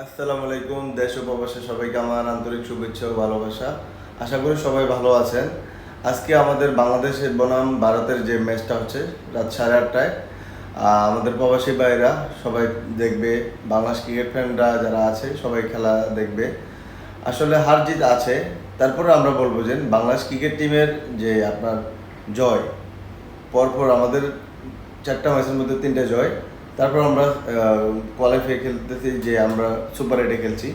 আসসালামু আলাইকুম। দেশ ও প্রবাসে সবাইকে আমার আন্তরিক শুভেচ্ছা ও ভালোবাসা। আশা করি সবাই ভালো আছেন। আজকে আমাদের বাংলাদেশের বনাম ভারতের যে ম্যাচটা হচ্ছে রাত 8:30টায়, আমাদের প্রবাসী ভাইরা সবাই দেখবে, বাংলাদেশ ক্রিকেট ফ্যানরা যারা আছে সবাই খেলা দেখবে। আসলে হার জিত আছে, তারপরে আমরা বলবো যে বাংলাদেশ ক্রিকেট টিমের যে আপনার জয়, পরপর আমাদের 4টা ম্যাচের মধ্যে 3টে জয়। তারপর আমরা কোয়ালিফাই খেলতেছি, যে আমরা সুপার এইটে খেলছি।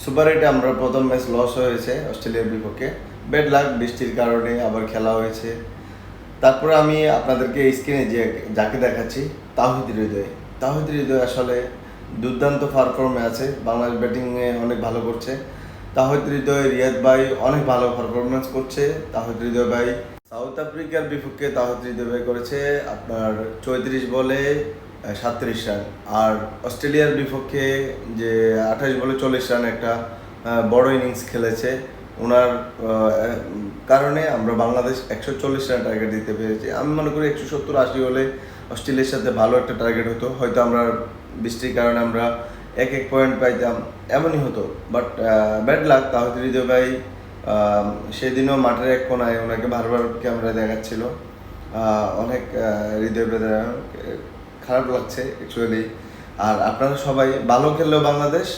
সুপার এইটে আমরা প্রথম ম্যাচ লস হয়েছে অস্ট্রেলিয়ার বিপক্ষে, ব্যাড লাক, বৃষ্টির কারণে আবার খেলা হয়েছে। তারপরে আমি আপনাদেরকে স্ক্রিনে যে যাকে দেখাচ্ছি, তাহিদ হৃদয় আসলে দুর্দান্ত পারফর্মে আছে, বাংলাদেশ ব্যাটিংয়ে অনেক ভালো করছে। তাহিদ হৃদয়, রিয়াদ ভাই অনেক ভালো পারফরমেন্স করছে। তাহিদ হৃদয় ভাই সাউথ আফ্রিকার বিপক্ষে তাহিদ হৃদয় ভাই করেছে আপনার 34 বলে 37 রান, আর অস্ট্রেলিয়ার বিপক্ষে যে 28 বলে 40 রান একটা বড় ইনিংস খেলেছে। ওনার কারণে আমরা বাংলাদেশ 140 রান টার্গেট দিতে পেরেছি। আমি মনে করি 170-80 হলে অস্ট্রেলিয়ার সাথে ভালো একটা টার্গেট হতো, হয়তো আমরা বৃষ্টির কারণে আমরা এক পয়েন্ট পাইতাম, এমনই হতো। বাট ব্যাড লাক, তাহিদ হৃদয় ভাই সেদিনও মাঠের এক কোনায় ওনাকে বারবার ক্যামেরা দেখাচ্ছিল, অনেক হৃদয় বেদনা, খারাপ লাগছে অ্যাকচুয়ালি। আর আপনারা সবাই ভালো খেললেও বাংলাদেশ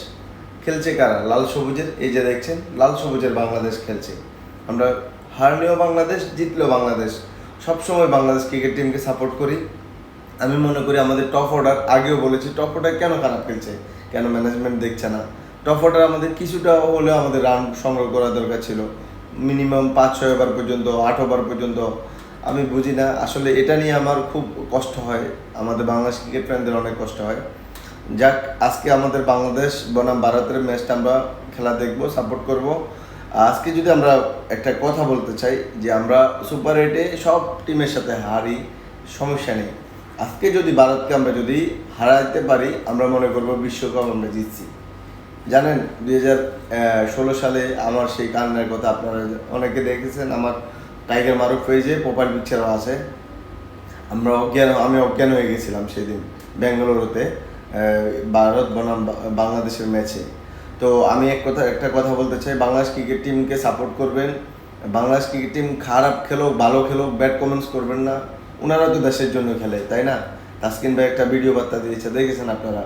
খেলছে কারা? লাল সবুজের, এই যে দেখছেন লাল সবুজের বাংলাদেশ খেলছে। আমরা হারলেও বাংলাদেশ, জিতলেও বাংলাদেশ, সবসময় বাংলাদেশ ক্রিকেট টিমকে সাপোর্ট করি। আমি মনে করি আমাদের টপ অর্ডার, আগেও বলেছি টপ অর্ডার কেন খারাপ খেলছে, কেন ম্যানেজমেন্ট দেখছে না? টপ অর্ডার আমাদের কিছুটা হলেও আমাদের রান সংগ্রহ করা দরকার ছিল, মিনিমাম 5-6 ওভার পর্যন্ত, 8 ওভার পর্যন্ত। আমি বুঝি না আসলে, এটা নিয়ে আমার খুব কষ্ট হয়, আমাদের বাংলাদেশ ক্রিকেট ফ্যানদের অনেক কষ্ট হয়। যাক, আজকে আমাদের বাংলাদেশ বনাম ভারতের ম্যাচটা আমরা খেলা দেখবো, সাপোর্ট করব। আজকে যদি আমরা একটা কথা বলতে চাই যে আমরা সুপার এইটে সব টিমের সাথে হারি, সমস্যা নেই। আজকে যদি ভারতকে আমরা যদি হারাইতে পারি, আমরা মনে করব বিশ্বকাপ আমরা জিতছি। জানেন 2016 সালে আমার সেই কান্নার কথা আপনারা অনেকে দেখেছেন, আমার টাইগার মারুফ পেজে প্রোফাইল পিকচারও আছে। আমি অজ্ঞান হয়ে গেছিলাম সেদিন বেঙ্গালুরুতে, ভারত বনাম বাংলাদেশের ম্যাচে। তো আমি একটা কথা বলতে চাই, বাংলাদেশ ক্রিকেট টিমকে সাপোর্ট করবেন। বাংলাদেশ ক্রিকেট টিম খারাপ খেলোক ভালো খেলোক ব্যাড কমেন্টস করবেন না, ওনারা তো দেশের জন্য খেলে, তাই না? তাসকিন ভাই একটা ভিডিও বার্তা দিয়েছে, দেখেছেন আপনারা।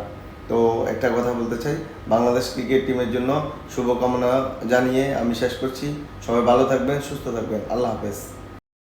তো একটা কথা বলতে চাই, বাংলাদেশ ক্রিকেট টিমের জন্য শুভকামনা জানিয়ে আমি শেষ করছি। সবাই ভালো থাকবেন, সুস্থ থাকবেন, আল্লাহ হাফেজ।